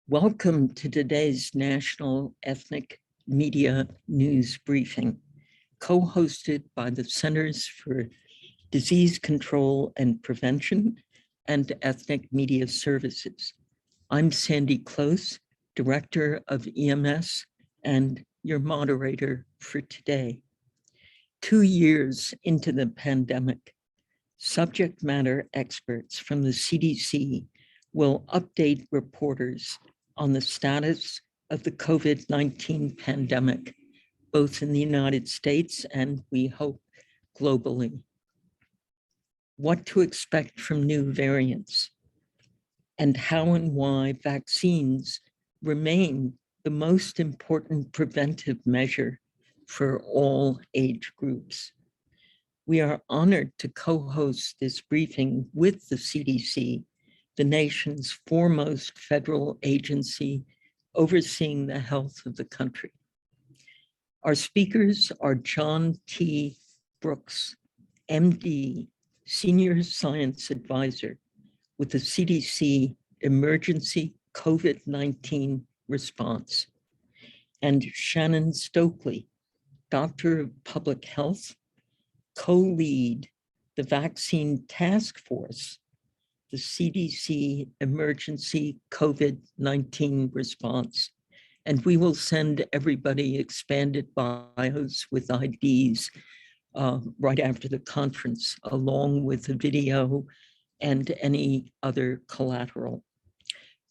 Welcome to today's National Ethnic Media News Briefing, co-hosted by the Centers for Disease Control and Prevention and Ethnic Media Services. I'm Sandy Close, Director of EMS and your moderator for today. 2 years into the pandemic, subject matter experts from the CDC will update reporters on the status of the COVID-19 pandemic, both in the United States and, we hope, globally. What to expect from new variants, and how and why vaccines remain the most important preventive measure for all age groups. We are honored to co-host this briefing with the CDC, the nation's foremost federal agency overseeing the health of the country. Our speakers are John T. Brooks, MD, Senior Science Advisor with the CDC Emergency COVID-19 Response, and Shannon Stokely, Doctor of Public Health, co-lead the Vaccine Task Force, the CDC Emergency COVID-19 Response. And we will send everybody expanded bios with IDs right after the conference, along with a video and any other collateral.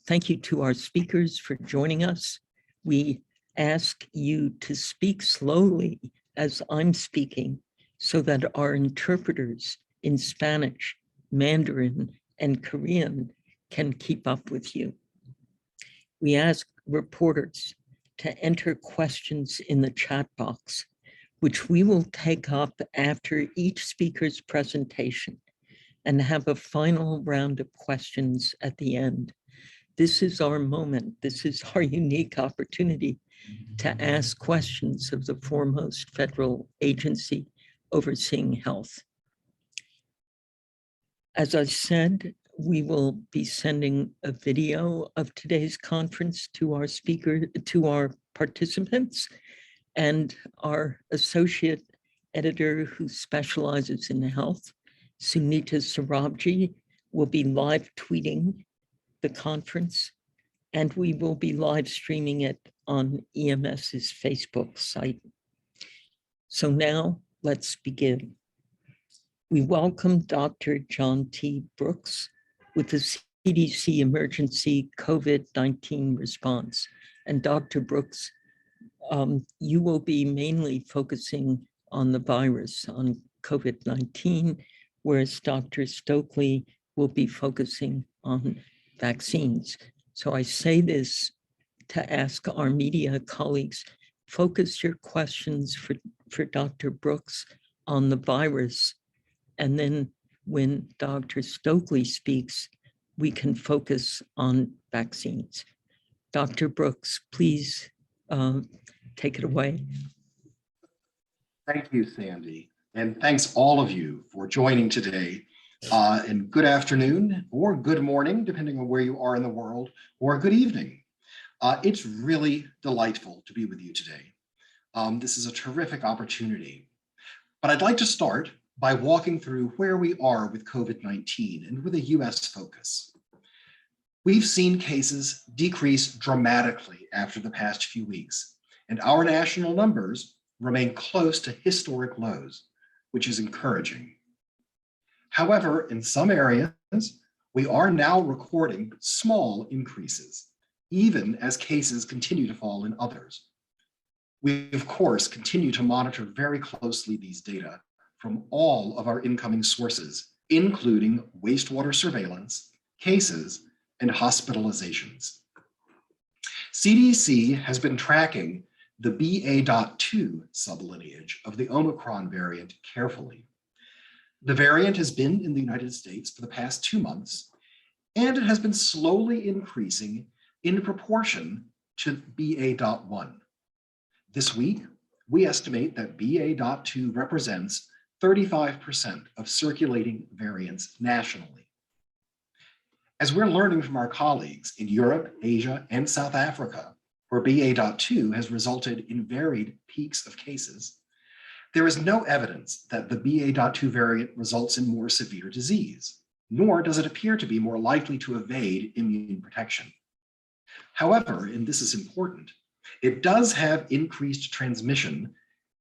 Thank you to our speakers for joining us. We ask you to speak slowly as I'm speaking so that our interpreters in Spanish, Mandarin, and Korean can keep up with you. We ask reporters to enter questions in the chat box, which we will take up after each speaker's presentation and have a final round of questions at the end. This is our moment. This is our unique opportunity to ask questions of the foremost federal agency overseeing health. As I said, we will be sending a video of today's conference to our participants, and our associate editor who specializes in health, Sunita Sarabji, will be live tweeting the conference, and we will be live streaming it on EMS's Facebook site. So now let's begin. We welcome Dr. John T. Brooks with the CDC Emergency COVID-19 Response. And Dr. Brooks, you will be mainly focusing on the virus, on COVID-19, whereas Dr. Stokely will be focusing on vaccines. So I say this to ask our media colleagues, focus your questions for Dr. Brooks on the virus, and then when Dr. Stokely speaks, we can focus on vaccines. Dr. Brooks, please take it away. Thank you, Sandy. And thanks all of you for joining today. And good afternoon or good morning, depending on where you are in the world, or good evening. It's really delightful to be with you today. This is a terrific opportunity. But I'd like to start by walking through where we are with COVID-19 and with a US focus. We've seen cases decrease dramatically after the past few weeks, and our national numbers remain close to historic lows, which is encouraging. However, in some areas, we are now recording small increases, even as cases continue to fall in others. We, of course, continue to monitor very closely these data from all of our incoming sources, including wastewater surveillance, cases, and hospitalizations. CDC has been tracking the BA.2 sublineage of the Omicron variant carefully. The variant has been in the United States for the past 2 months, and it has been slowly increasing in proportion to BA.1. This week, we estimate that BA.2 represents 35% of circulating variants nationally. As we're learning from our colleagues in Europe, Asia, and South Africa, where BA.2 has resulted in varied peaks of cases, there is no evidence that the BA.2 variant results in more severe disease, nor does it appear to be more likely to evade immune protection. However, and this is important, it does have increased transmission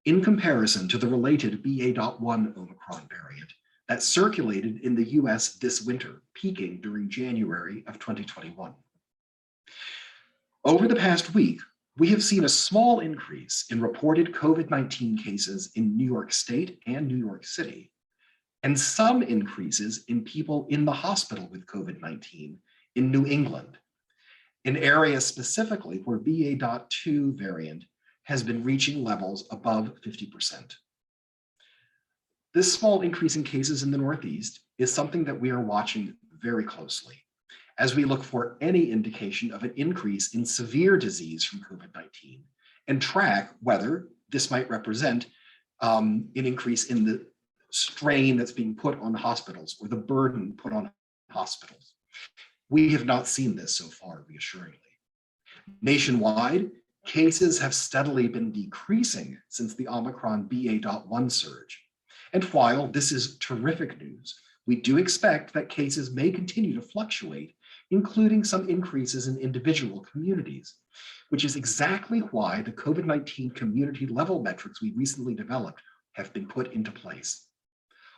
in comparison to the related BA.1 Omicron variant that circulated in the US this winter, peaking during January of 2021. Over the past week, we have seen a small increase in reported COVID-19 cases in New York State and New York City, and some increases in people in the hospital with COVID-19 in New England, an area specifically where BA.2 variant has been reaching levels above 50%. This small increase in cases in the Northeast is something that we are watching very closely as we look for any indication of an increase in severe disease from COVID-19 and track whether this might represent an increase in the strain that's being put on hospitals or the burden put on hospitals. We have not seen this so far, reassuringly. Nationwide, cases have steadily been decreasing since the Omicron BA.1 surge. And while this is terrific news, we do expect that cases may continue to fluctuate, including some increases in individual communities, which is exactly why the COVID-19 community level metrics we recently developed have been put into place.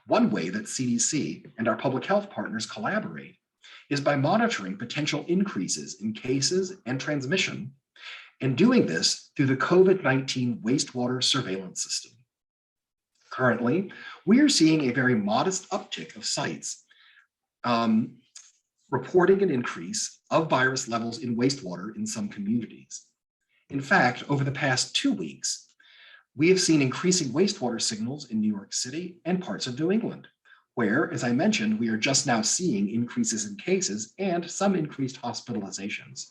One way that CDC and our public health partners collaborate is by monitoring potential increases in cases and transmission, and doing this through the COVID-19 wastewater surveillance system. Currently, we are seeing a very modest uptick of sites reporting an increase of virus levels in wastewater in some communities. In fact, over the past 2 weeks, we have seen increasing wastewater signals in New York City and parts of New England, where, as I mentioned, we are just now seeing increases in cases and some increased hospitalizations.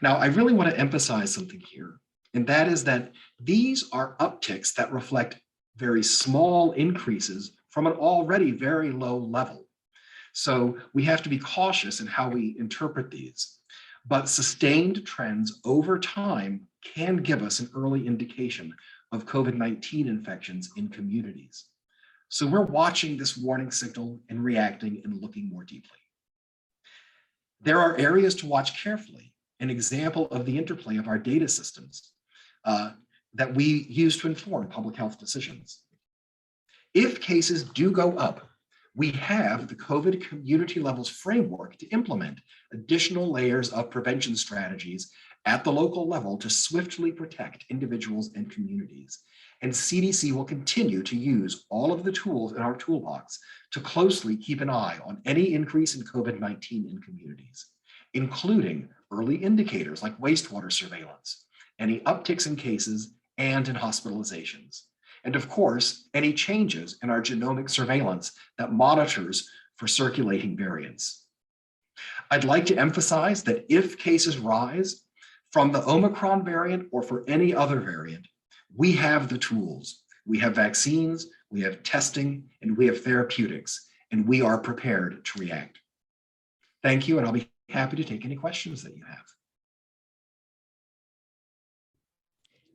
Now, I really want to emphasize something here, and that is that these are upticks that reflect very small increases from an already very low level. So we have to be cautious in how we interpret these, but sustained trends over time can give us an early indication of COVID-19 infections in communities. So we're watching this warning signal and reacting and looking more deeply. There are areas to watch carefully, an example of the interplay of our data systems that we use to inform public health decisions. If cases do go up, we have the COVID community levels framework to implement additional layers of prevention strategies at the local level to swiftly protect individuals and communities. And CDC will continue to use all of the tools in our toolbox to closely keep an eye on any increase in COVID-19 in communities, including early indicators like wastewater surveillance, any upticks in cases and in hospitalizations. And of course, any changes in our genomic surveillance that monitors for circulating variants. I'd like to emphasize that if cases rise from the Omicron variant or for any other variant, we have the tools. We have vaccines, we have testing, and we have therapeutics, and we are prepared to react. Thank you, and I'll be happy to take any questions that you have.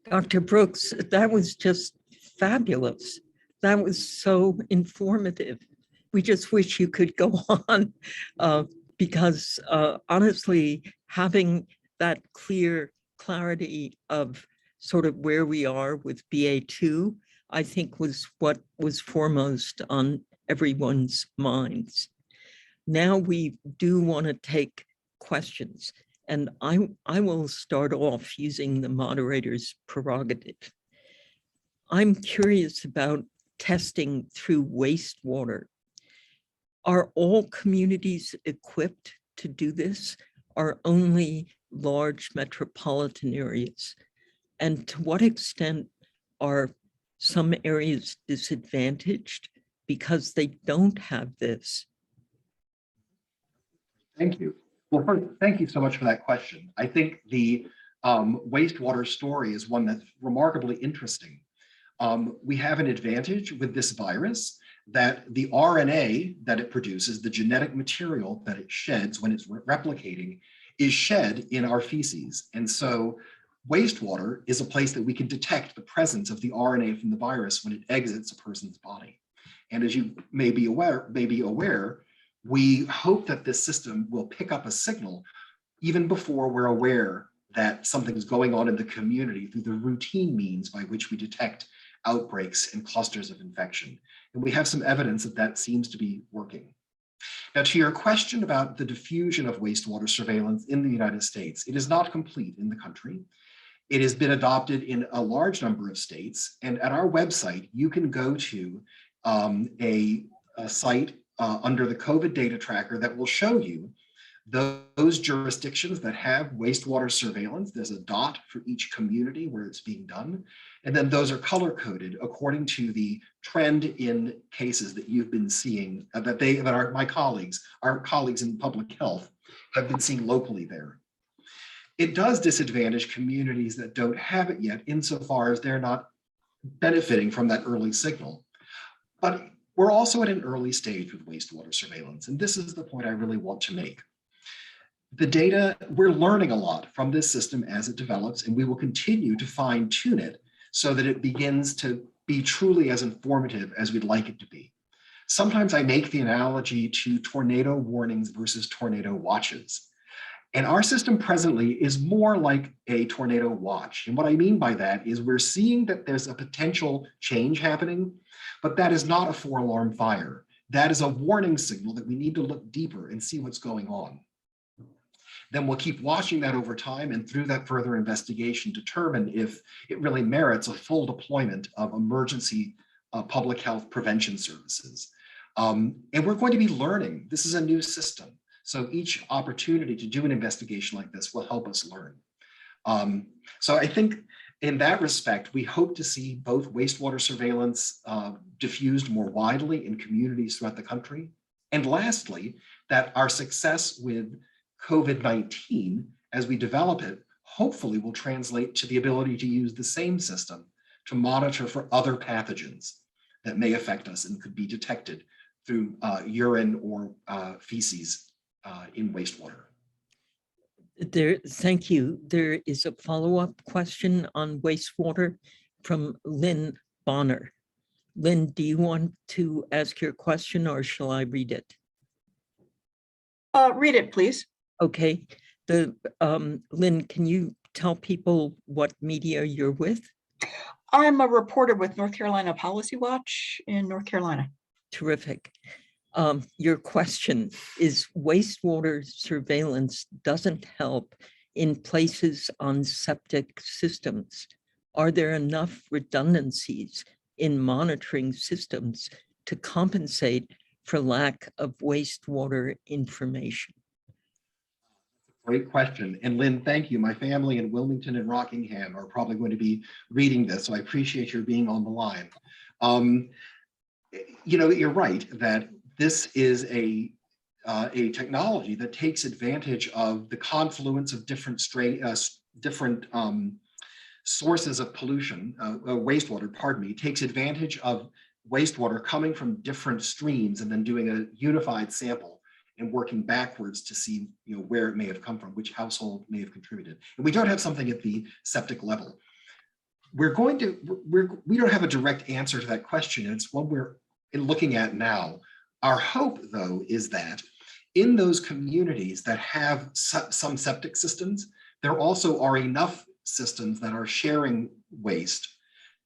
Dr. Brooks, that was just fabulous. That was so informative. We just wish you could go on because honestly, having that clarity of sort of where we are with BA2, I think was what was foremost on everyone's minds. Now we do want to take questions, and I will start off using the moderator's prerogative. I'm curious about testing through wastewater. Are all communities equipped to do this? Are only large metropolitan areas? And to what extent are some areas disadvantaged because they don't have this? Thank you. Well, first, thank you so much for that question. I think the wastewater story is one that's remarkably interesting. We have an advantage with this virus that the RNA that it produces, the genetic material that it sheds when it's replicating, is shed in our feces. And so wastewater is a place that we can detect the presence of the RNA from the virus when it exits a person's body. And as you may be aware, we hope that this system will pick up a signal even before we're aware that something's going on in the community through the routine means by which we detect outbreaks and clusters of infection. And we have some evidence that that seems to be working. Now, to your question about the diffusion of wastewater surveillance in the United States, it is not complete in the country. It has been adopted in a large number of states. And at our website, you can go to a site under the COVID data tracker that will show you those jurisdictions that have wastewater surveillance. There's a dot for each community where it's being done. And then those are color coded according to the trend in cases that you've been seeing, my colleagues, our colleagues in public health have been seeing locally there. It does disadvantage communities that don't have it yet insofar as they're not benefiting from that early signal. But we're also at an early stage with wastewater surveillance. And this is the point I really want to make. The data, we're learning a lot from this system as it develops, and we will continue to fine tune it so that it begins to be truly as informative as we'd like it to be. Sometimes I make the analogy to tornado warnings versus tornado watches. And our system presently is more like a tornado watch. And what I mean by that is we're seeing that there's a potential change happening, but that is not a four-alarm fire. That is a warning signal that we need to look deeper and see what's going on. Then we'll keep watching that over time, and through that further investigation, determine if it really merits a full deployment of emergency public health prevention services. And we're going to be learning. This is a new system. So each opportunity to do an investigation like this will help us learn. So I think in that respect, we hope to see both wastewater surveillance diffused more widely in communities throughout the country. And lastly, that our success with COVID-19, as we develop it, hopefully will translate to the ability to use the same system to monitor for other pathogens that may affect us and could be detected through urine or feces in wastewater. Thank you. There is a follow-up question on wastewater from Lynn Bonner. Lynn, do you want to ask your question or shall I read it? Read it, please. Okay. Lynn, can you tell people what media you're with? I'm a reporter with North Carolina Policy Watch in North Carolina. Terrific. Your question is, wastewater surveillance doesn't help in places on septic systems. Are there enough redundancies in monitoring systems to compensate for lack of wastewater information? Great question. And Lynn, thank you. My family in Wilmington and Rockingham are probably going to be reading this, so I appreciate your being on the line. You know, you're right that this is a technology that takes advantage of the confluence of different sources of pollution, wastewater, pardon me, takes advantage of wastewater coming from different streams and then doing a unified sample and working backwards to see, you know, where it may have come from, which household may have contributed. And we don't have something at the septic level. We don't have a direct answer to that question. It's one we're looking at now. Our hope, though, is that in those communities that have some septic systems, there also are enough systems that are sharing waste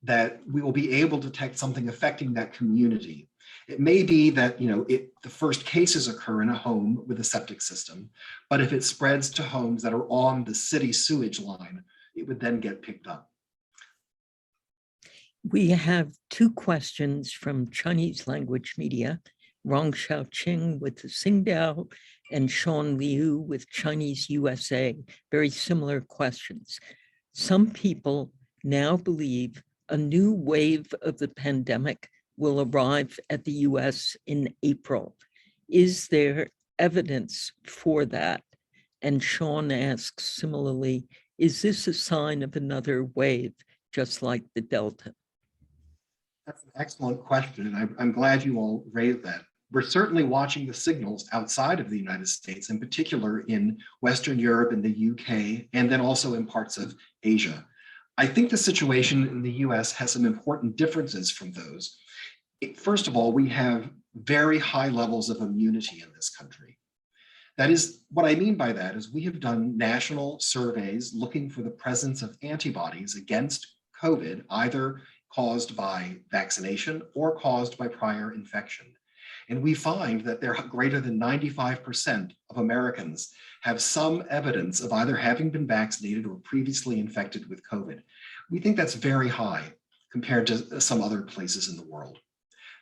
that we will be able to detect something affecting that community. It may be that, you know, the first cases occur in a home with a septic system, but if it spreads to homes that are on the city sewage line, it would then get picked up. We have two questions from Chinese language media, Rong Xiaoqing with the Xingdao and Sean Liu with Chinese USA, very similar questions. Some people now believe a new wave of the pandemic will arrive at the US in April. Is there evidence for that? And Sean asks similarly, is this a sign of another wave, just like the Delta? That's an excellent question, and I'm glad you all raised that. We're certainly watching the signals outside of the United States, in particular in Western Europe and the UK, and then also in parts of Asia. I think the situation in the US has some important differences from those. First of all, we have very high levels of immunity in this country. That is, what I mean by that is we have done national surveys looking for the presence of antibodies against COVID, either caused by vaccination or caused by prior infection. And we find that there are greater than 95% of Americans have some evidence of either having been vaccinated or previously infected with COVID. We think that's very high compared to some other places in the world.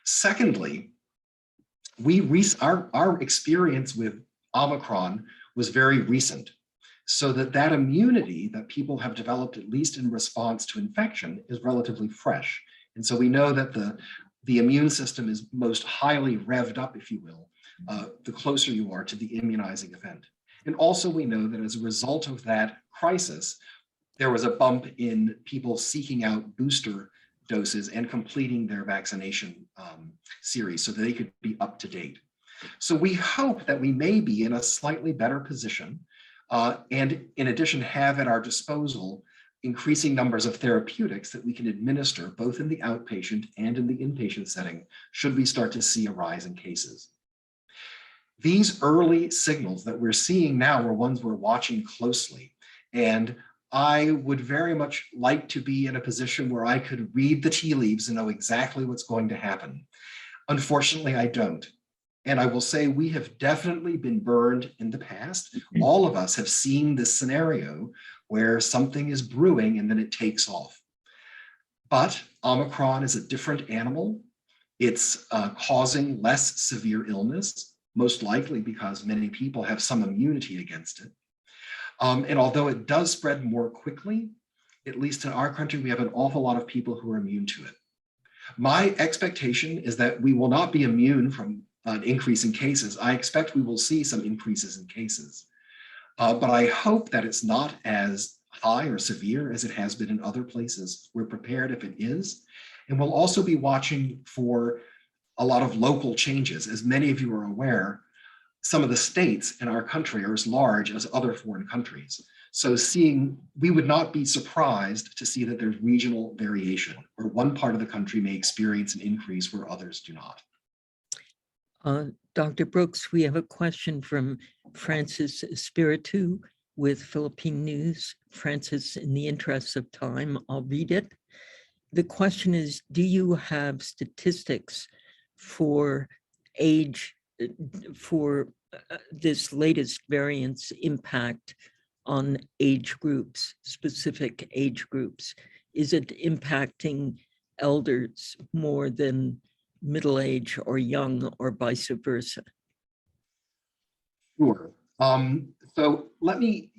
Secondly, our experience with Omicron was very recent, so that immunity that people have developed, at least in response to infection, is relatively fresh. And so we know that the immune system is most highly revved up, if you will, the closer you are to the immunizing event. And also we know that as a result of that crisis, there was a bump in people seeking out booster doses and completing their vaccination series so that they could be up to date. So we hope that we may be in a slightly better position and in addition have at our disposal increasing numbers of therapeutics that we can administer both in the outpatient and in the inpatient setting should we start to see a rise in cases. These early signals that we're seeing now are ones we're watching closely, and I would very much like to be in a position where I could read the tea leaves and know exactly what's going to happen. Unfortunately, I don't. And I will say we have definitely been burned in the past. All of us have seen this scenario where something is brewing and then it takes off. But Omicron is a different animal. It's causing less severe illness, most likely because many people have some immunity against it. And although it does spread more quickly, at least in our country, we have an awful lot of people who are immune to it. My expectation is that we will not be immune from an increase in cases. I expect we will see some increases in cases, but I hope that it's not as high or severe as it has been in other places. We're prepared if it is, and we'll also be watching for a lot of local changes. As many of you are aware, some of the states in our country are as large as other foreign countries. So we would not be surprised to see that there's regional variation, where one part of the country may experience an increase where others do not. Dr. Brooks, we have a question from Francis Espiritu with Philippine News. Francis, in the interest of time, I'll read it. The question is, do you have statistics for age, for this latest variant's impact on age groups, specific age groups? Is it impacting elders more than middle age or young, or vice versa? Sure. So let me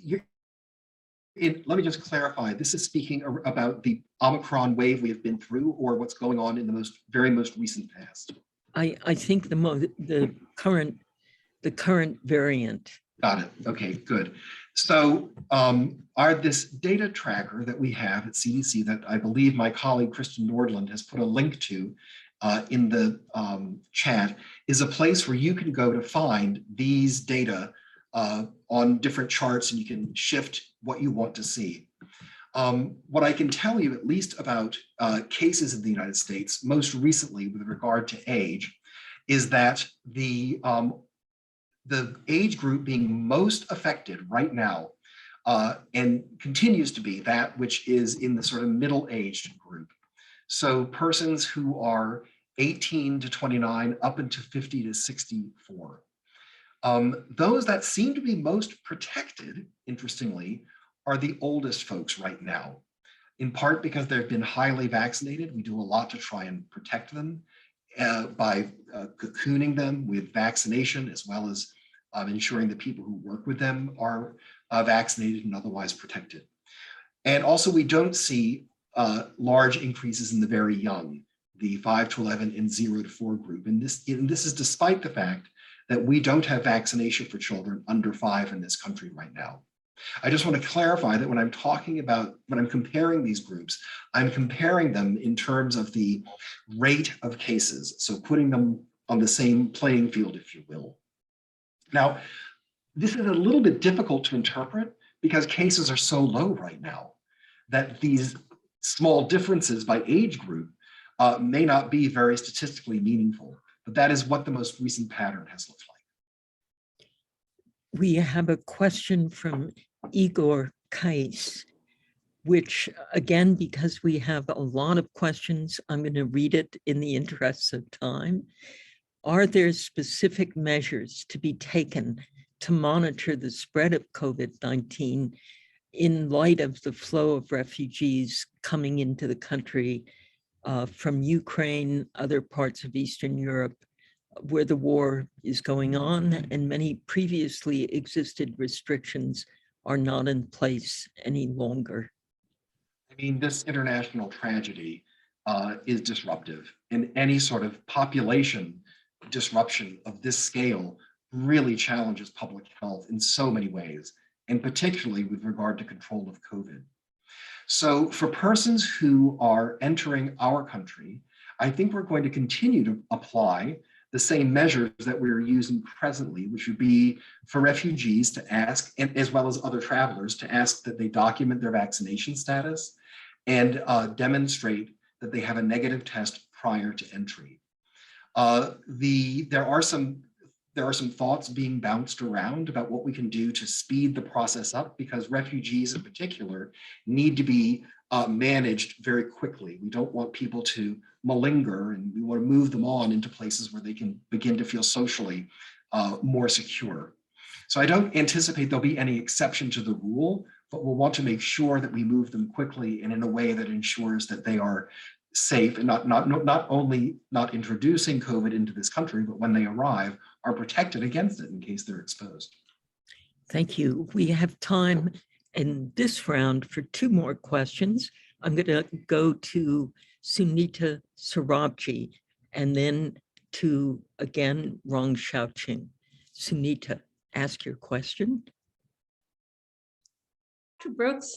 just clarify. This is speaking about the Omicron wave we have been through, or what's going on in the very most recent past. I think the current variant. Got it. Okay, good. So this data tracker that we have at CDC that I believe my colleague Kristen Nordland has put a link to in the chat is a place where you can go to find these data on different charts, and you can shift what you want to see. What I can tell you, at least about cases in the United States, most recently with regard to age, is that the age group being most affected right now and continues to be that which is in the sort of middle-aged group. So persons who are 18 to 29 up into 50 to 64. Those that seem to be most protected, interestingly, are the oldest folks right now, in part because they've been highly vaccinated. We do a lot to try and protect them by cocooning them with vaccination, as well as ensuring that people who work with them are vaccinated and otherwise protected. And also, we don't see large increases in the very young, the 5 to 11 and 0 to 4 group. And this is despite the fact that we don't have vaccination for children under 5 in this country right now. I just want to clarify that when I'm comparing these groups, I'm comparing them in terms of the rate of cases. So putting them on the same playing field, if you will. Now, this is a little bit difficult to interpret because cases are so low right now that these small differences by age group may not be very statistically meaningful, but that is what the most recent pattern has looked like. We have a question from Igor Kais, which again, because we have a lot of questions, I'm going to read it in the interest of time. Are there specific measures to be taken to monitor the spread of COVID-19 in light of the flow of refugees coming into the country from Ukraine, other parts of Eastern Europe, where the war is going on, and many previously existed restrictions are not in place any longer? I mean, this international tragedy is disruptive, and any sort of population disruption of this scale really challenges public health in so many ways, and particularly with regard to control of COVID. So for persons who are entering our country, I think we're going to continue to apply the same measures that we're using presently, which would be for refugees to ask, and as well as other travelers, to ask that they document their vaccination status and demonstrate that they have a negative test prior to entry. There are some thoughts being bounced around about what we can do to speed the process up, because refugees in particular need to be managed very quickly. We don't want people to malinger, and we want to move them on into places where they can begin to feel socially more secure. So I don't anticipate there'll be any exception to the rule, but we'll want to make sure that we move them quickly and in a way that ensures that they are safe and not only not introducing COVID into this country, but when they arrive, are protected against it in case they're exposed. Thank you. We have time in this round for two more questions. I'm going to go to Sunita Sarabji and then to, again, Rong Xiaoqing. Sunita, ask your question. Dr. Brooks,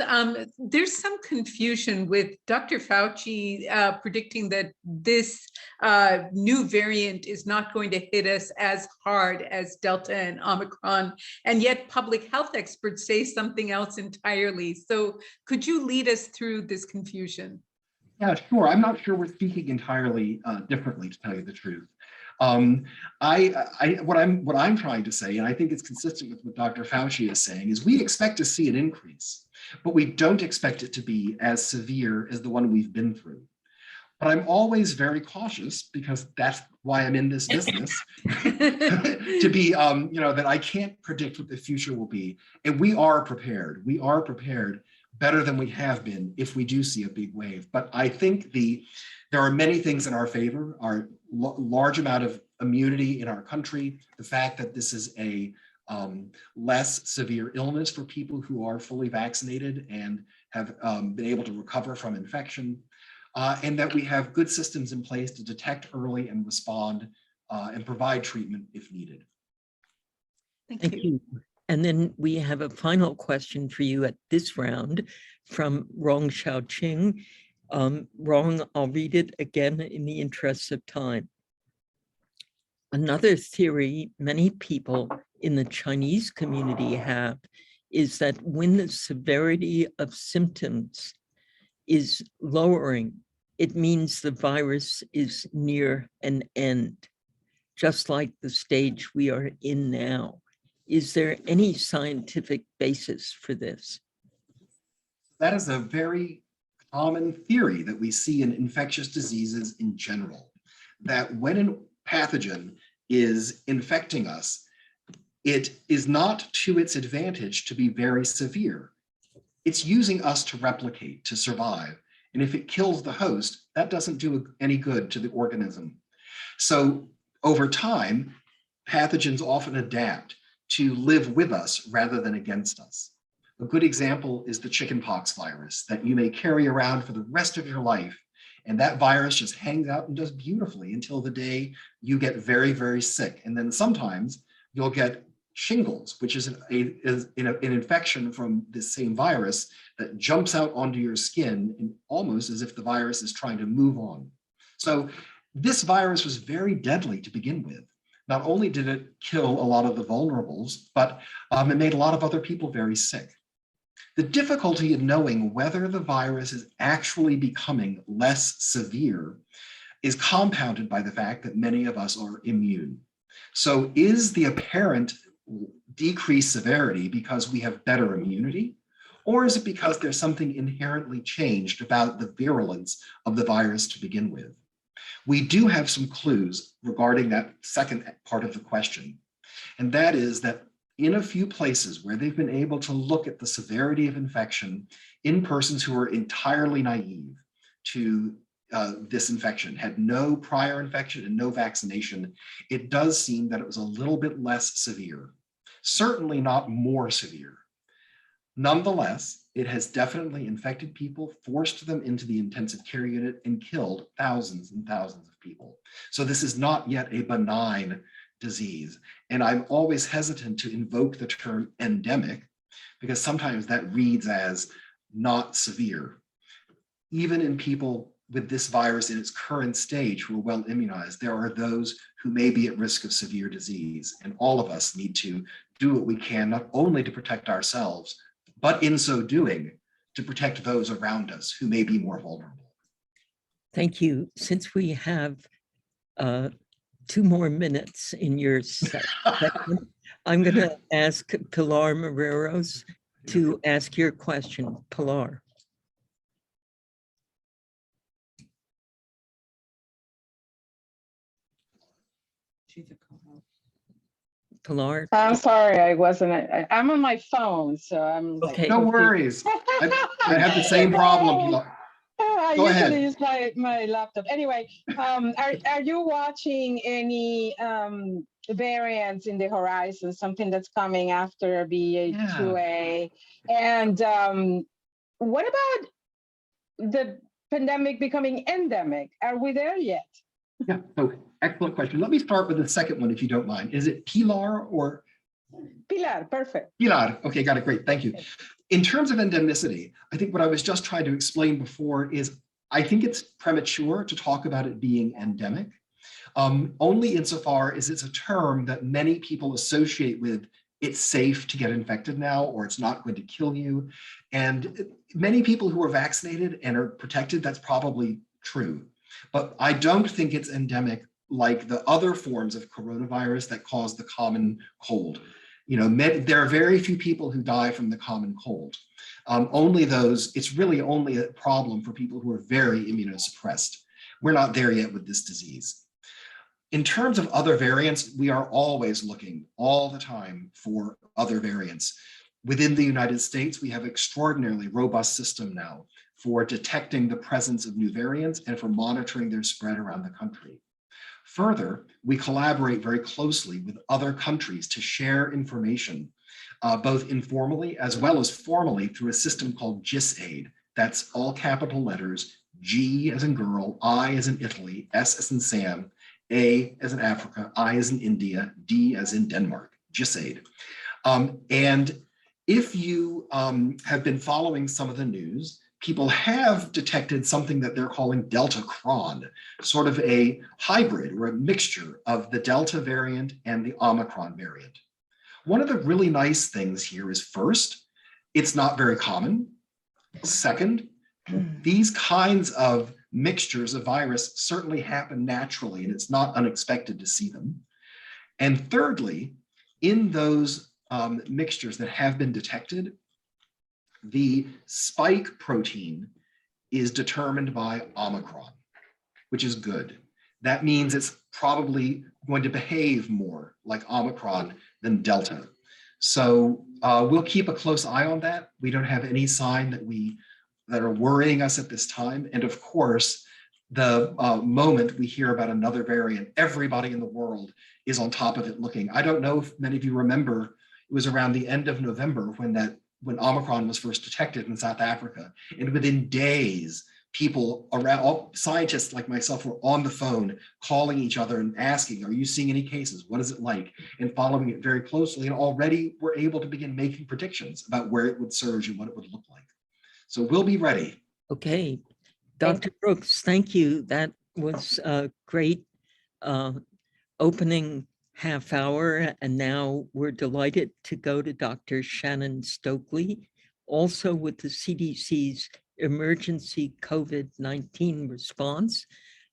there's some confusion with Dr. Fauci predicting that this new variant is not going to hit us as hard as Delta and Omicron, and yet public health experts say something else entirely. So could you lead us through this confusion? Yeah, sure. I'm not sure we're speaking entirely differently, to tell you the truth. What I'm trying to say, and I think it's consistent with what Dr. Fauci is saying, is we expect to see an increase, but we don't expect it to be as severe as the one we've been through. But I'm always very cautious, because that's why I'm in this business, to be, that I can't predict what the future will be. And we are prepared. We are prepared better than we have been if we do see a big wave. But I think there are many things in our favor. Our large amount of immunity in our country, the fact that this is a less severe illness for people who are fully vaccinated and have been able to recover from infection, and that we have good systems in place to detect early and respond and provide treatment if needed. Thank you. And then we have a final question for you at this round from Rong Xiaoqing. Rong, I'll read it again in the interest of time. Another theory many people in the Chinese community have is that when the severity of symptoms is lowering, it means the virus is near an end, just like the stage we are in now. Is there any scientific basis for this? That is a very common theory that we see in infectious diseases in general, that when a pathogen is infecting us, it is not to its advantage to be very severe. It's using us to replicate, to survive. And if it kills the host, that doesn't do any good to the organism. So over time, pathogens often adapt to live with us rather than against us. A good example is the chickenpox virus that you may carry around for the rest of your life. And that virus just hangs out and does beautifully until the day you get very, very sick. And then sometimes you'll get shingles, which is an infection from this same virus that jumps out onto your skin and almost as if the virus is trying to move on. So this virus was very deadly to begin with. Not only did it kill a lot of the vulnerables, but it made a lot of other people very sick. The difficulty in knowing whether the virus is actually becoming less severe is compounded by the fact that many of us are immune. So is the apparent decreased severity because we have better immunity? Or is it because there's something inherently changed about the virulence of the virus to begin with? We do have some clues regarding that second part of the question. And that is that in a few places where they've been able to look at the severity of infection in persons who are entirely naive to this infection, had no prior infection and no vaccination, it does seem that it was a little bit less severe, certainly not more severe. Nonetheless, it has definitely infected people, forced them into the intensive care unit, and killed thousands and thousands of people. So this is not yet a benign disease. And I'm always hesitant to invoke the term endemic because sometimes that reads as not severe. Even in people with this virus in its current stage who are well immunized, there are those who may be at risk of severe disease. And all of us need to do what we can, not only to protect ourselves, but in so doing, to protect those around us who may be more vulnerable. Thank you. Since we have 2 more minutes in your section, I'm going to ask Pilar Moreros to ask your question. Pilar. Pilar. I'm sorry, I wasn't. I'm on my phone, so I'm like. Okay. No worries. I have the same problem. I Go usually ahead. use my laptop. Anyway, are you watching any variants in the horizon? Something that's coming after BA2A, and what about the pandemic becoming endemic? Are we there yet? Yeah, so excellent question. Let me start with the second one, if you don't mind. Is it Pilar or? Pilar, perfect. Pilar, okay, got it, great, thank you. In terms of endemicity, I think what I was just trying to explain before is I think it's premature to talk about it being endemic, only insofar as it's a term that many people associate with it's safe to get infected now, or it's not going to kill you. And many people who are vaccinated and are protected, that's probably true. But I don't think it's endemic like the other forms of coronavirus that cause the common cold. You know, there are very few people who die from the common cold. Only those, it's really only a problem for people who are very immunosuppressed. We're not there yet with this disease. In terms of other variants, we are always looking all the time for other variants. Within the United States, we have an extraordinarily robust system now for detecting the presence of new variants and for monitoring their spread around the country. Further, we collaborate very closely with other countries to share information, both informally as well as formally through a system called GISAID. That's all capital letters, G as in girl, I as in Italy, S as in Sam, A as in Africa, I as in India, D as in Denmark, GISAID. And if you have been following some of the news, people have detected something that they're calling Delta Cron, sort of a hybrid or a mixture of the Delta variant and the Omicron variant. One of the really nice things here is first, it's not very common. Second, these kinds of mixtures of virus certainly happen naturally and it's not unexpected to see them. And thirdly, in those mixtures that have been detected, the spike protein is determined by Omicron, which is good. That means it's probably going to behave more like Omicron than Delta. So we'll keep a close eye on that. We don't have any sign that are worrying us at this time. And of course, the moment we hear about another variant, everybody in the world is on top of it looking. I don't know if many of you remember, it was around the end of November when Omicron was first detected in South Africa. And within days, people around, all scientists like myself were on the phone calling each other and asking, are you seeing any cases? What is it like? And following it very closely. And already we're able to begin making predictions about where it would surge and what it would look like. So we'll be ready. Okay, Dr. Brooks, thank you. That was a great opening half hour. And now we're delighted to go to Dr. Shannon Stokely, also with the CDC's emergency COVID-19 response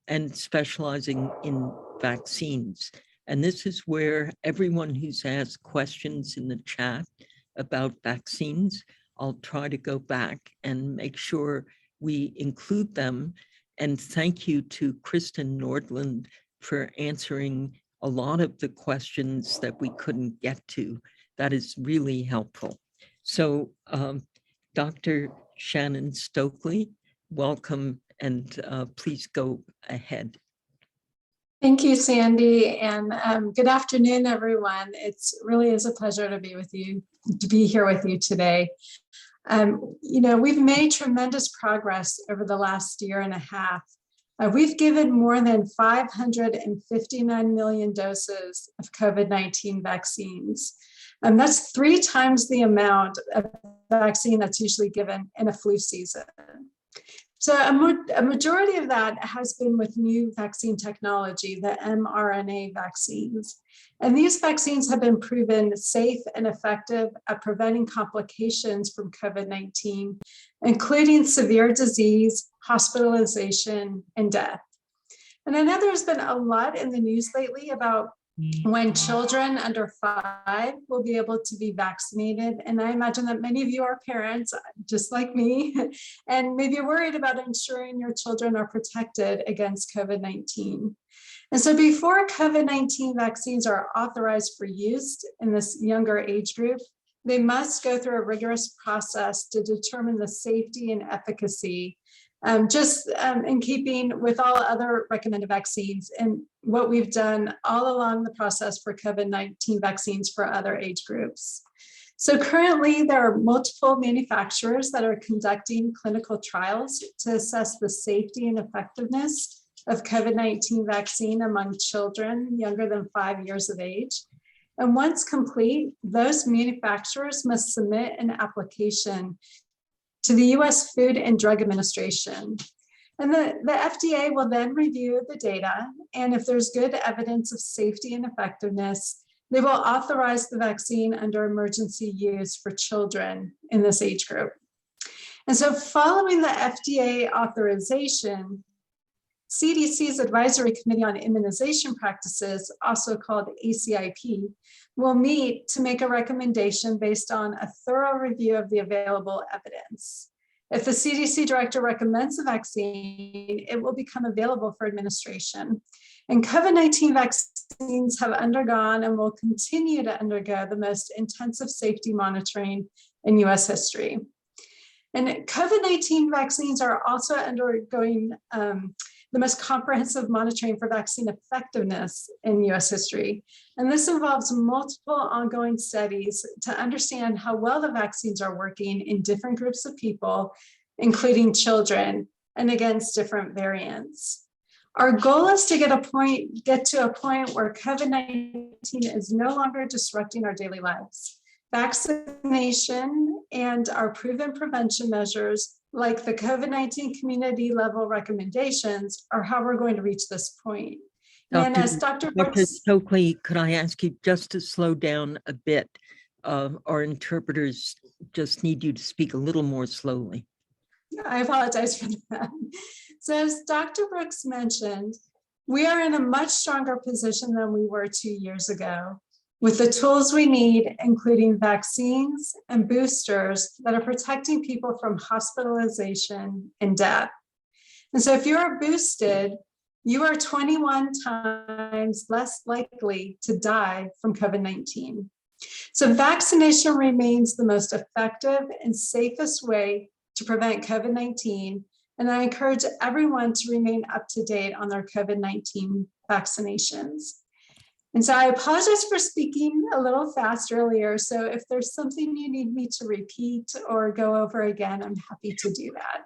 and specializing in vaccines. And this is where everyone who's asked questions in the chat about vaccines, I'll try to go back and make sure we include them. And thank you to Kristen Nordland for answering a lot of the questions that we couldn't get to. That is really helpful. So Dr. Shannon Stokely, welcome, and please go ahead. Thank you, Sandy, and good afternoon, everyone. It's really is a pleasure to be with you, to be here with you today. You know, we've made tremendous progress over the last year and a half. We've given more than 559 million doses of COVID-19 vaccines. That's 3 times the amount of vaccine that's usually given in a flu season. So a majority of that has been with new vaccine technology, the mRNA vaccines. And these vaccines have been proven safe and effective at preventing complications from COVID-19, including severe disease, hospitalization, and death. And I know there's been a lot in the news lately about when children under 5 will be able to be vaccinated. And I imagine that many of you are parents, just like me, and maybe you're worried about ensuring your children are protected against COVID-19. And so before COVID-19 vaccines are authorized for use in this younger age group, they must go through a rigorous process to determine the safety and efficacy, in keeping with all other recommended vaccines and what we've done all along the process for COVID-19 vaccines for other age groups. So currently there are multiple manufacturers that are conducting clinical trials to assess the safety and effectiveness of COVID-19 vaccine among children younger than 5 years of age. And once complete, those manufacturers must submit an application to the US Food and Drug Administration. And the FDA will then review the data, and if there's good evidence of safety and effectiveness, they will authorize the vaccine under emergency use for children in this age group. And so following the FDA authorization, CDC's Advisory Committee on Immunization Practices, also called ACIP, will meet to make a recommendation based on a thorough review of the available evidence. If the CDC director recommends a vaccine, it will become available for administration. And COVID-19 vaccines have undergone and will continue to undergo the most intensive safety monitoring in US history. And COVID-19 vaccines are also undergoing the most comprehensive monitoring for vaccine effectiveness in US history. And this involves multiple ongoing studies to understand how well the vaccines are working in different groups of people, including children, and against different variants. Our goal is to get to a point where COVID-19 is no longer disrupting our daily lives. Vaccination and our proven prevention measures, like the COVID-19 community level recommendations, are how we're going to reach this point. And as Dr. Stokely, could I ask you just to slow down a bit? Our interpreters just need you to speak a little more slowly. I apologize for that. So as Dr. Brooks mentioned, we are in a much stronger position than we were 2 years ago, with the tools we need, including vaccines and boosters that are protecting people from hospitalization and death. And so if you are boosted, you are 21 times less likely to die from COVID-19. So vaccination remains the most effective and safest way to prevent COVID-19. And I encourage everyone to remain up to date on their COVID-19 vaccinations. And so I apologize for speaking a little fast earlier. So if there's something you need me to repeat or go over again, I'm happy to do that.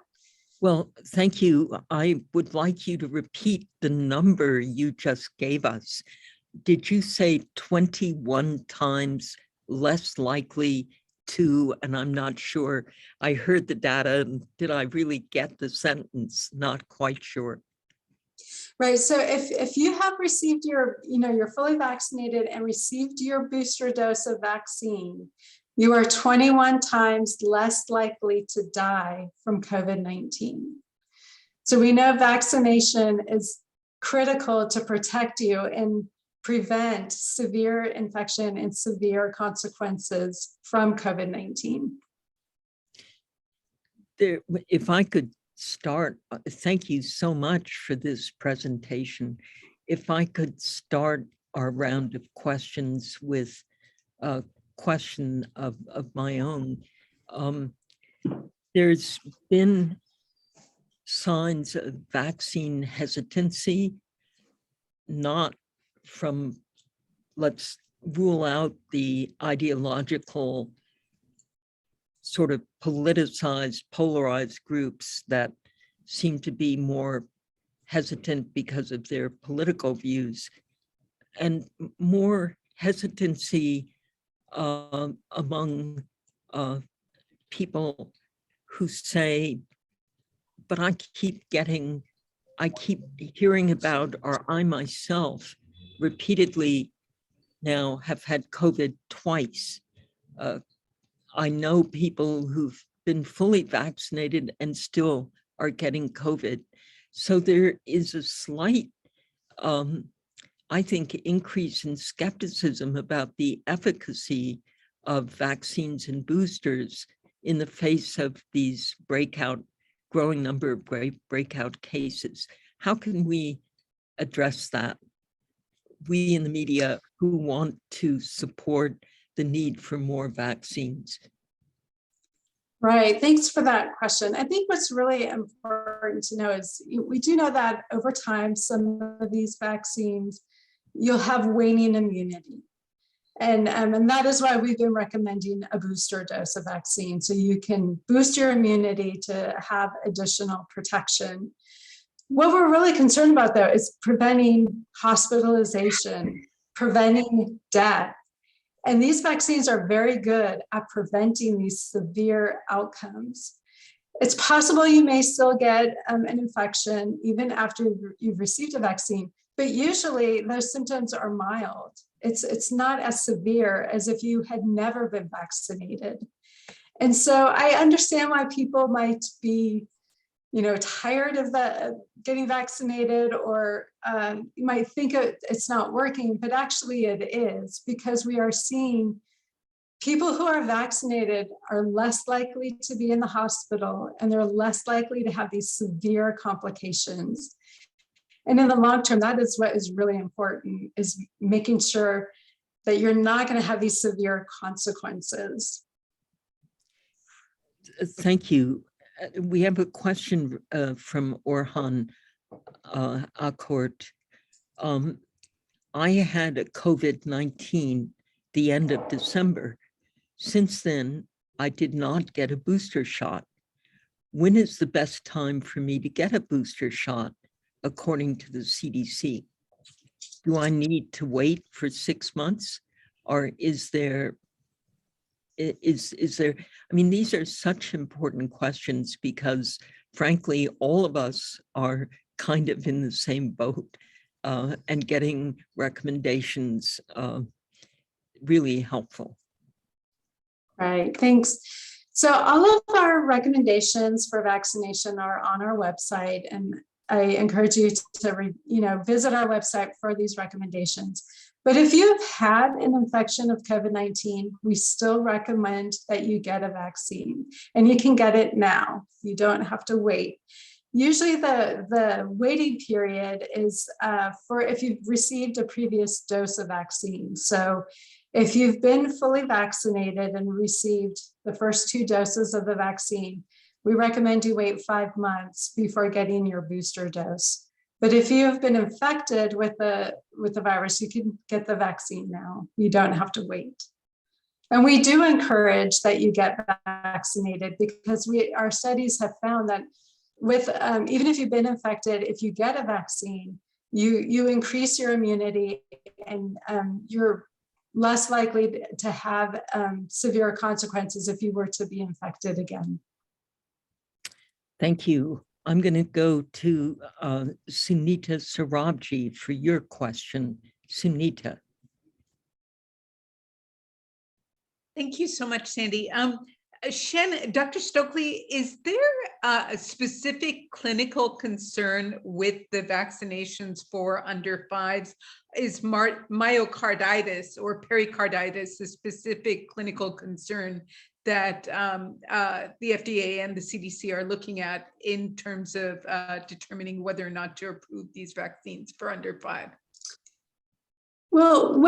Well, thank you. I would like you to repeat the number you just gave us. Did you say 21 times less likely to, and I'm not sure, I heard the data, and did I really get the sentence? Not quite sure. Right. So if you have received your, you're fully vaccinated and received your booster dose of vaccine, you are 21 times less likely to die from COVID-19. So we know vaccination is critical to protect you and prevent severe infection and severe consequences from COVID-19. If I could start, thank you so much for this presentation. If I could start our round of questions with a question of my own. There's been signs of vaccine hesitancy, not from, let's rule out the ideological sort of politicized, polarized groups that seem to be more hesitant because of their political views, and more hesitancy among people who say, but I keep hearing about, or I myself repeatedly now have had COVID twice. I know people who've been fully vaccinated and still are getting COVID. So there is a slight, I think, increase in skepticism about the efficacy of vaccines and boosters in the face of these growing number of breakout cases. How can we address that? We in the media who want to support the need for more vaccines. Right, thanks for that question. I think what's really important to know is we do know that over time, some of these vaccines, you'll have waning immunity. And that is why we've been recommending a booster dose of vaccine. So you can boost your immunity to have additional protection. What we're really concerned about though is preventing hospitalization, preventing death. And these vaccines are very good at preventing these severe outcomes. It's possible you may still get an infection even after you've received a vaccine, but usually those symptoms are mild. It's not as severe as if you had never been vaccinated. And so I understand why people might be, tired of getting vaccinated, or you might think it's not working, but actually it is, because we are seeing people who are vaccinated are less likely to be in the hospital, and they're less likely to have these severe complications. And in the long term, that is what is really important, is making sure that you're not going to have these severe consequences. Thank you. We have a question from Orhan Akort. I had a COVID-19 the end of December. Since then, I did not get a booster shot. When is the best time for me to get a booster shot, according to the CDC? Do I need to wait for 6 months, or is there, I mean, these are such important questions because frankly, all of us are kind of in the same boat, and getting recommendations really helpful. Right, thanks. So all of our recommendations for vaccination are on our website, and I encourage you to visit our website for these recommendations. But if you've had an infection of COVID-19, we still recommend that you get a vaccine, and you can get it now. You don't have to wait. Usually the waiting period is for if you've received a previous dose of vaccine. So if you've been fully vaccinated and received the first 2 doses of the vaccine, we recommend you wait 5 months before getting your booster dose. But if you have been infected with the virus, you can get the vaccine now. You don't have to wait. And we do encourage that you get vaccinated because our studies have found that with even if you've been infected, if you get a vaccine, you increase your immunity, and you're less likely to have severe consequences if you were to be infected again. Thank you. I'm going to go to Sunita Sarabji for your question. Sunita. Thank you so much, Sandy. Shen, Dr. Stokely, is there a specific clinical concern with the vaccinations for under 5s? Is myocarditis or pericarditis a specific clinical concern that the FDA and the CDC are looking at in terms of determining whether or not to approve these vaccines for under 5? Well,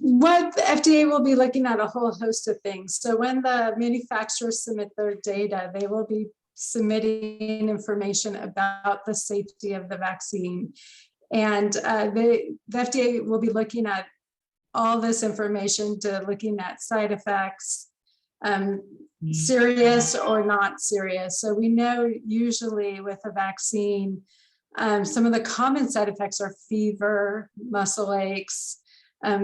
what the FDA will be looking at a whole host of things. So when the manufacturers submit their data, they will be submitting information about the safety of the vaccine. And the FDA will be looking at all this information, to looking at side effects, serious or not serious. So we know usually with a vaccine, some of the common side effects are fever, muscle aches,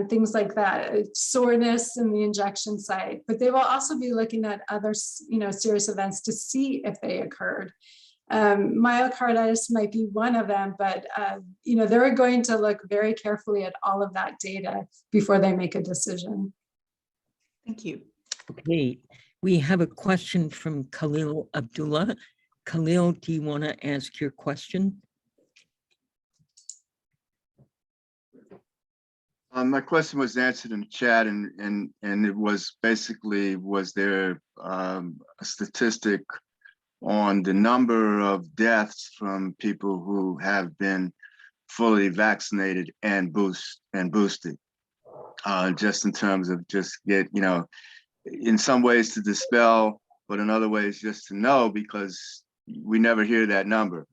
things like that, soreness in the injection site. But they will also be looking at other, serious events to see if they occurred. Myocarditis might be one of them, but they're going to look very carefully at all of that data before they make a decision. Thank you. Okay, we have a question from Khalil Abdullah. Khalil, do you want to ask your question? My question was answered in the chat, and it was basically, was there a statistic on the number of deaths from people who have been fully vaccinated and boosted, just in terms of in some ways to dispel, but in other ways just to know, because we never hear that number.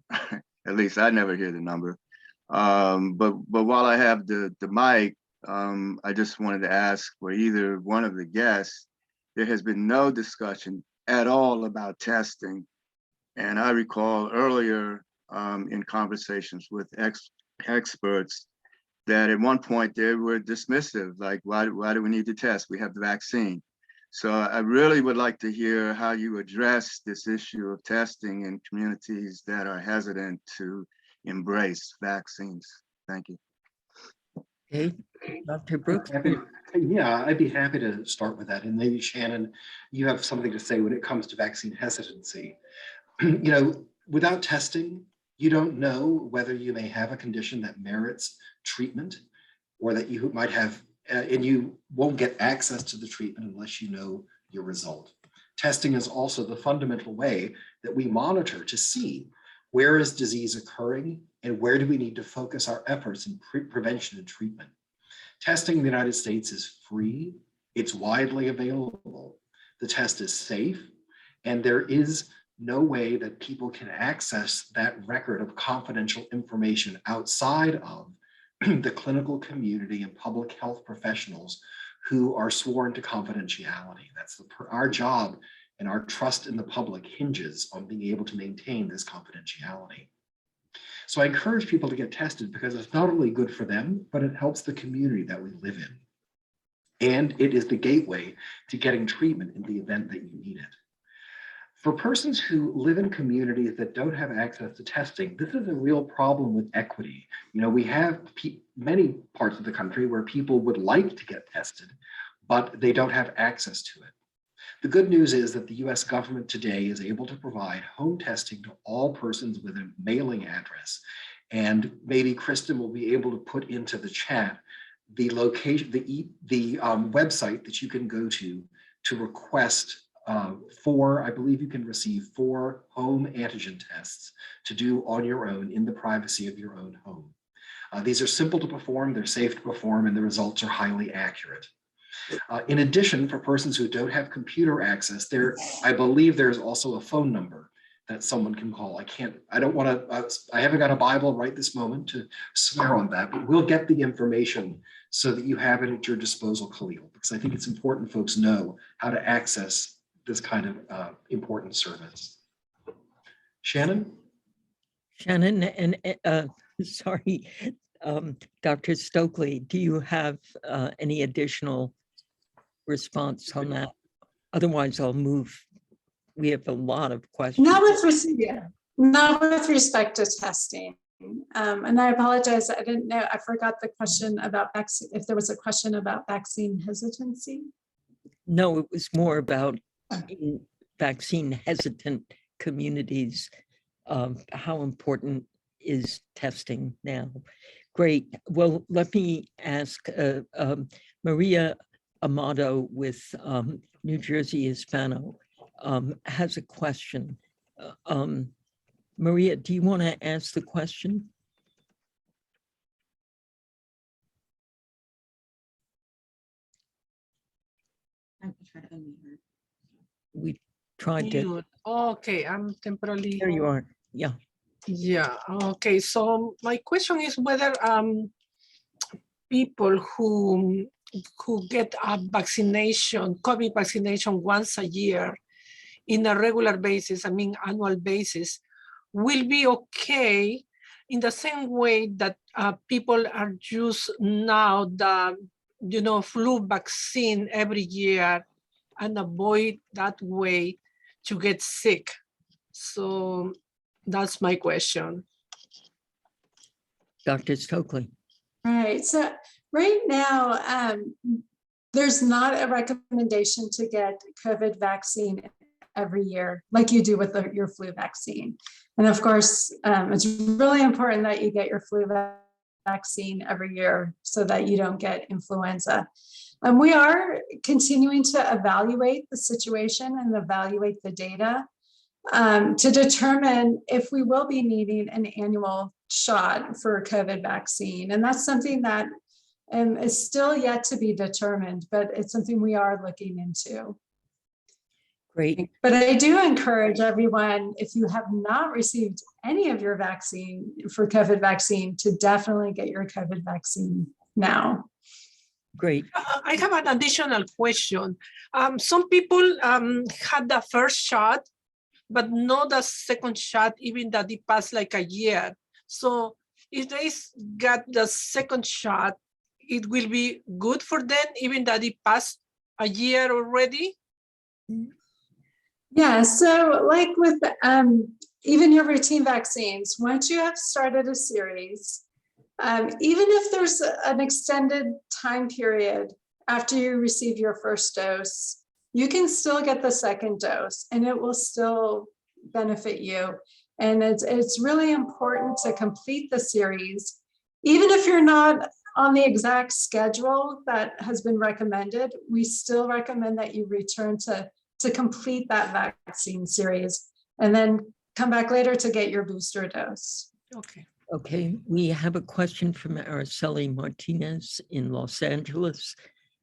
At least I never hear the number. But while I have the mic, I just wanted to ask for either one of the guests. There has been no discussion at all about testing. And I recall earlier in conversations with experts that at one point they were dismissive, like, why do we need to test? We have the vaccine. So I really would like to hear how you address this issue of testing in communities that are hesitant to embrace vaccines. Thank you. Okay, Dr. Brooks. I'd be happy to start with that. And maybe Shannon, you have something to say when it comes to vaccine hesitancy. Without testing, you don't know whether you may have a condition that merits treatment, or that you might have, and you won't get access to the treatment unless you know your result. Testing is also the fundamental way that we monitor to see where is disease occurring and where do we need to focus our efforts in prevention and treatment. Testing in the United States is free, it's widely available, the test is safe, and there is no way that people can access that record of confidential information outside of the clinical community and public health professionals who are sworn to confidentiality. That's our job, and our trust in the public hinges on being able to maintain this confidentiality. So I encourage people to get tested, because it's not only good for them, but it helps the community that we live in. And it is the gateway to getting treatment in the event that you need it. For persons who live in communities that don't have access to testing, this is a real problem with equity. We have many parts of the country where people would like to get tested, but they don't have access to it. The good news is that the US government today is able to provide home testing to all persons with a mailing address. And maybe Kristen will be able to put into the chat the location, the website that you can go to request I believe you can receive 4 home antigen tests to do on your own in the privacy of your own home. These are simple to perform, they're safe to perform, and the results are highly accurate. In addition, for persons who don't have computer access, I believe there's also a phone number that someone can call. I haven't got a Bible right this moment to swear on that, but we'll get the information so that you have it at your disposal, Khalil, because I think it's important folks know how to access this kind of important service. Shannon? Shannon and sorry, Dr. Stokely, do you have any additional response on that? Otherwise, I'll move. We have a lot of questions. Not with respect to testing. And I apologize, I didn't know, I forgot the question about vaccine, if there was a question about vaccine hesitancy. No, it was more about in vaccine hesitant communities. How important is testing now? Great. Well, let me ask Maria Amato with New Jersey Hispano has a question. Maria, do you want to ask the question? We tried to. Mute. Okay, I'm temporarily. There you are. Yeah. Yeah. Okay. So my question is whether people who get a vaccination, COVID vaccination once a year, in a regular basis, I mean annual basis, will be okay in the same way that people are used now the flu vaccine every year and avoid that way to get sick. So that's my question. Dr. Stokely. All right, so right now, there's not a recommendation to get COVID vaccine every year like you do with your flu vaccine. And of course, it's really important that you get your flu vaccine every year so that you don't get influenza. We are continuing to evaluate the situation and evaluate the data to determine if we will be needing an annual shot for a COVID vaccine. And that's something that is still yet to be determined, but it's something we are looking into. Great. But I do encourage everyone, if you have not received any of your vaccine for COVID vaccine, to definitely get your COVID vaccine now. Great. I have an additional question. Some people had the first shot, but not the second shot, even that it passed like a year. So if they got the second shot, it will be good for them, even that it passed a year already? Yeah, so like with even your routine vaccines, once you have started a series, even if there's an extended time period after you receive your first dose, you can still get the second dose and it will still benefit you. And it's really important to complete the series, even if you're not on the exact schedule that has been recommended. We still recommend that you return to complete that vaccine series and then come back later to get your booster dose. Okay. Okay, we have a question from Araceli Martinez in Los Angeles.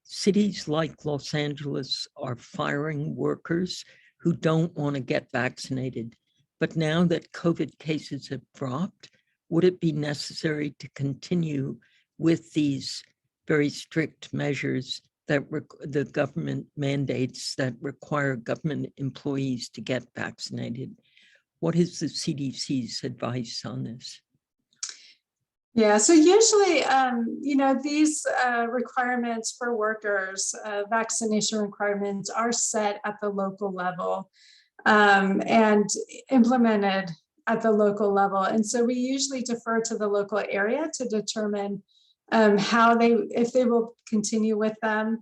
Cities like Los Angeles are firing workers who don't want to get vaccinated. But now that COVID cases have dropped, would it be necessary to continue with these very strict measures that the government mandates that require government employees to get vaccinated? What is the CDC's advice on this? Yeah, so usually, these requirements for workers, vaccination requirements are set at the local level and implemented at the local level. And so we usually defer to the local area to determine if they will continue with them.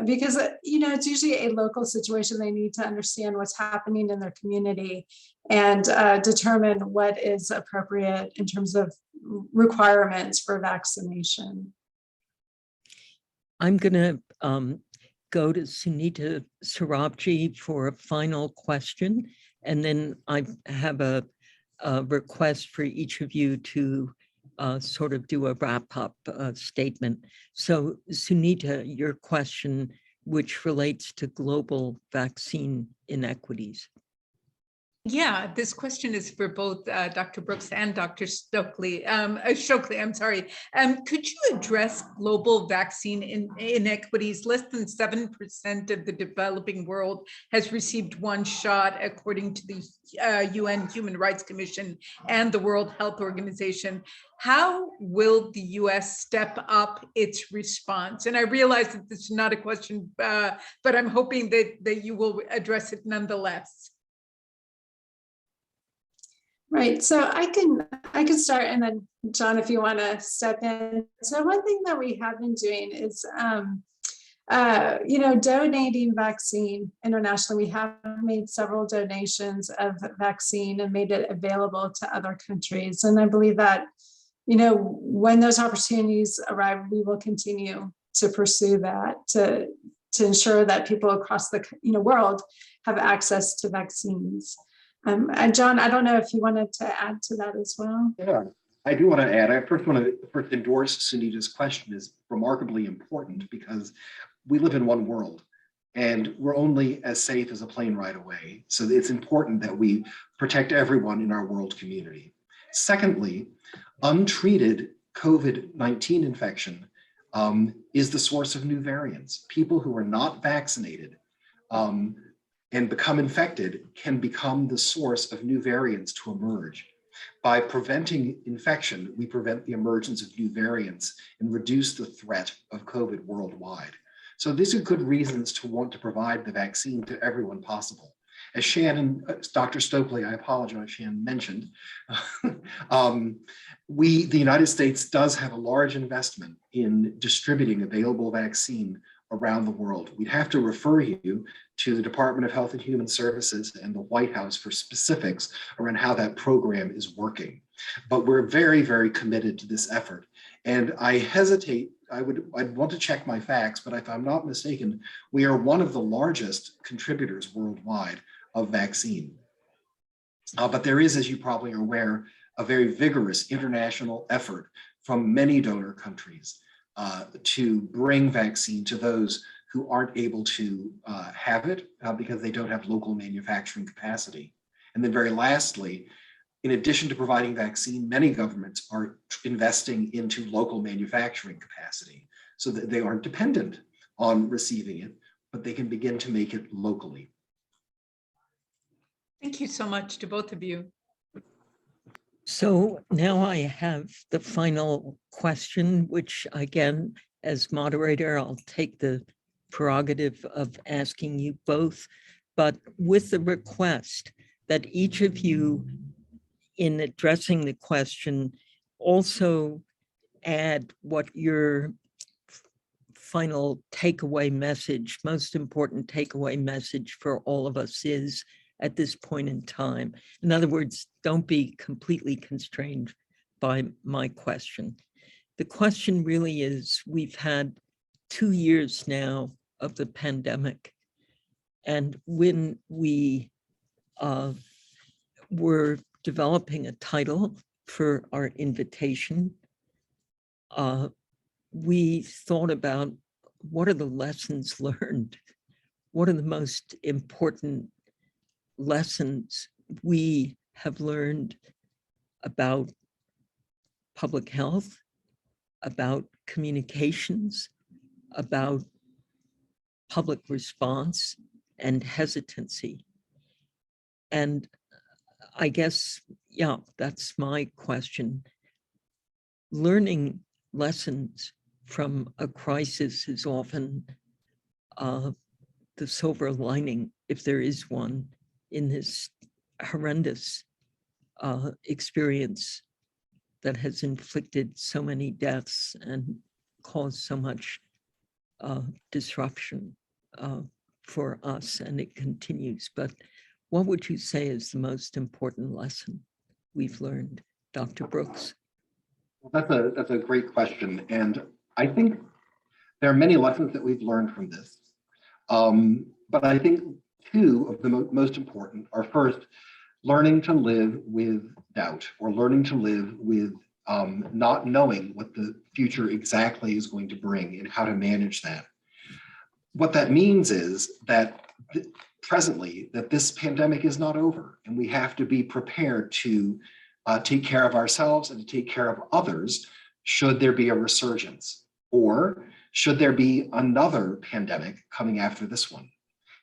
Because, it's usually a local situation. They need to understand what's happening in their community and determine what is appropriate in terms of requirements for vaccination. I'm going to go to Sunita Sarabji for a final question. And then I have a request for each of you to sort of do a wrap-up statement. So Sunita, your question, which relates to global vaccine inequities. Yeah, this question is for both Dr. Brooks and Dr. Stokely. I'm sorry. Could you address global vaccine inequities? Less than 7% of the developing world has received one shot, according to the UN Human Rights Commission and the World Health Organization. How will the US step up its response? And I realize that this is not a question, but I'm hoping that you will address it nonetheless. Right, so I can start, and then John, if you want to step in. So one thing that we have been doing is, donating vaccine internationally. We have made several donations of vaccine and made it available to other countries. And I believe that, when those opportunities arrive, we will continue to pursue that to ensure that people across the world have access to vaccines. And John, I don't know if you wanted to add to that as well. Yeah, I do want to add. I first want to endorse Sunita's question is remarkably important because we live in one world and we're only as safe as a plane ride away. So it's important that we protect everyone in our world community. Secondly, untreated COVID-19 infection is the source of new variants. People who are not vaccinated and become infected can become the source of new variants to emerge. By preventing infection, we prevent the emergence of new variants and reduce the threat of COVID worldwide. So these are good reasons to want to provide the vaccine to everyone possible. As Shannon, Dr. Stokely, I apologize, Shannon mentioned, the United States does have a large investment in distributing available vaccine around the world. We'd have to refer you to the Department of Health and Human Services and the White House for specifics around how that program is working. But we're very, very committed to this effort. And I hesitate, I'd want to check my facts, but if I'm not mistaken, we are one of the largest contributors worldwide of vaccine. But there is, as you probably are aware, a very vigorous international effort from many donor countries to bring vaccine to those who aren't able to have it because they don't have local manufacturing capacity. And then very lastly, in addition to providing vaccine, many governments are investing into local manufacturing capacity so that they aren't dependent on receiving it, but they can begin to make it locally. Thank you so much to both of you. So now I have the final question, which again, as moderator, I'll take the prerogative of asking you both, but with the request that each of you, in addressing the question, also add what your final takeaway message, most important takeaway message for all of us is at this point in time. In other words, don't be completely constrained by my question. The question really is, we've had 2 years now of the pandemic. And when we were developing a title for our invitation, we thought about what are the lessons learned? What are the most important lessons we have learned about public health, about communications, about public response and hesitancy? And I guess, yeah, that's my question. Learning lessons from a crisis is often the silver lining, if there is one, in this horrendous experience that has inflicted so many deaths and caused so much disruption for us, and it continues. But what would you say is the most important lesson we've learned, Dr. Brooks? Well, that's a great question. And I think there are many lessons that we've learned from this. But I think two of the most important are, first, learning to live with doubt, or learning to live with not knowing what the future exactly is going to bring and how to manage that. What that means is that presently that this pandemic is not over, and we have to be prepared to take care of ourselves and to take care of others should there be a resurgence, or should there be another pandemic coming after this one.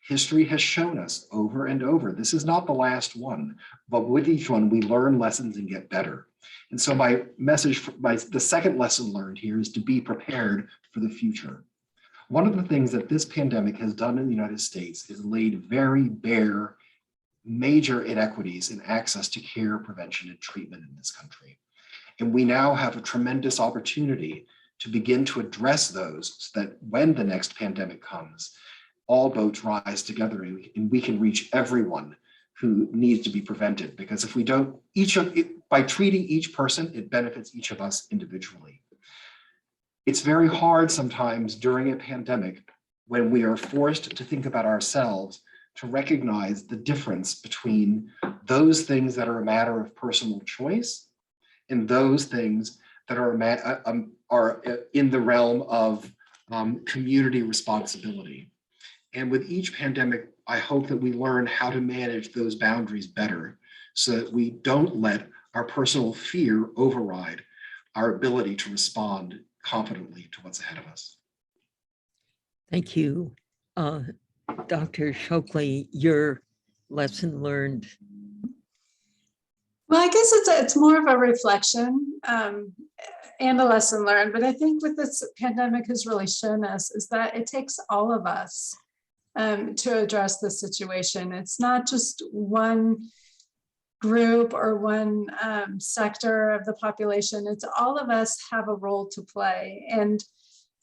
History has shown us over and over, this is not the last one, but with each one, we learn lessons and get better. And so my message, the second lesson learned here is to be prepared for the future. One of the things that this pandemic has done in the United States is laid very bare major inequities in access to care, prevention, and treatment in this country. And we now have a tremendous opportunity to begin to address those so that when the next pandemic comes, all boats rise together and we can reach everyone who needs to be prevented. Because if we don't, by treating each person, it benefits each of us individually. It's very hard sometimes during a pandemic when we are forced to think about ourselves to recognize the difference between those things that are a matter of personal choice and those things that are in the realm of community responsibility. And with each pandemic, I hope that we learn how to manage those boundaries better so that we don't let our personal fear override our ability to respond confidently to what's ahead of us. Thank you. Dr. Shokely, your lesson learned. Well, I guess it's more of a reflection and a lesson learned, but I think what this pandemic has really shown us is that it takes all of us to address the situation. It's not just one group or one sector of the population. It's all of us have a role to play. And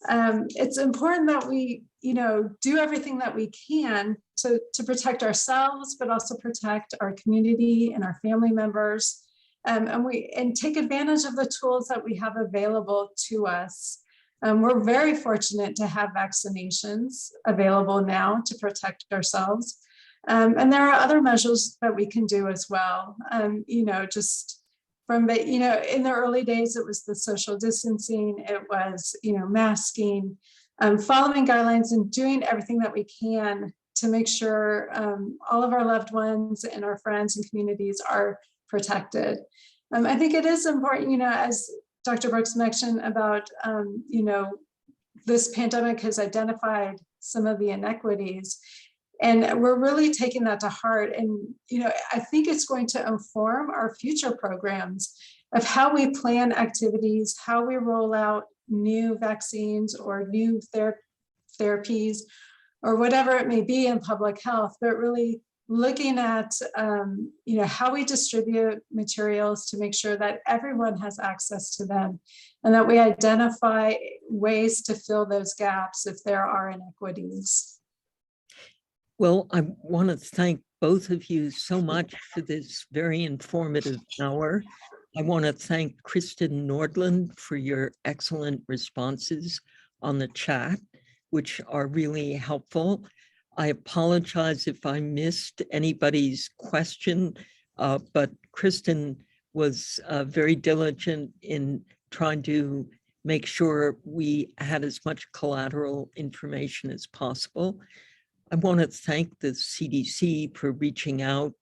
it's important that we, do everything that we can to protect ourselves, but also protect our community and our family members. And take advantage of the tools that we have available to us. We're very fortunate to have vaccinations available now to protect ourselves. And there are other measures that we can do as well. Just from the, in the early days, it was the social distancing, it was, masking, following guidelines and doing everything that we can to make sure all of our loved ones and our friends and communities are protected. I think it is important, as Dr. Brooks mentioned about, this pandemic has identified some of the inequities. And we're really taking that to heart. And, I think it's going to inform our future programs of how we plan activities, how we roll out new vaccines or new therapies, or whatever it may be in public health, but really looking at, how we distribute materials to make sure that everyone has access to them and that we identify ways to fill those gaps if there are inequities. Well, I want to thank both of you so much for this very informative hour. I want to thank Kristen Nordland for your excellent responses on the chat, which are really helpful. I apologize if I missed anybody's question, but Kristen was very diligent in trying to make sure we had as much collateral information as possible. I want to thank the CDC for reaching out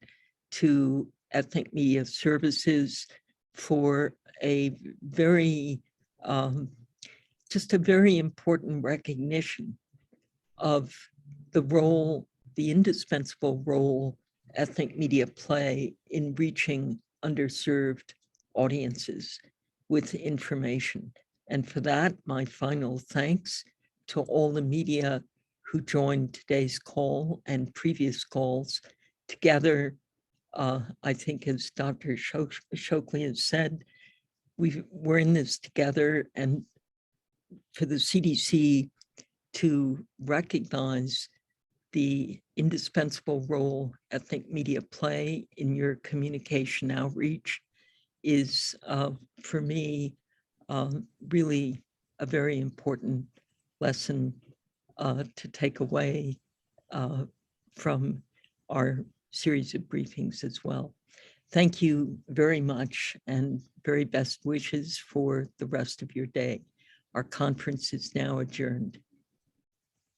to Ethnic Media Services for a very, just a very important recognition of the role, the indispensable role ethnic media play in reaching underserved audiences with information. And for that, my final thanks to all the media who joined today's call and previous calls. Together, I think as Dr. Shokely has said, we're in this together, and for the CDC to recognize the indispensable role ethnic media play in your communication outreach is, for me, really a very important lesson to take away from our series of briefings as well. Thank you very much, and very best wishes for the rest of your day. Our conference is now adjourned.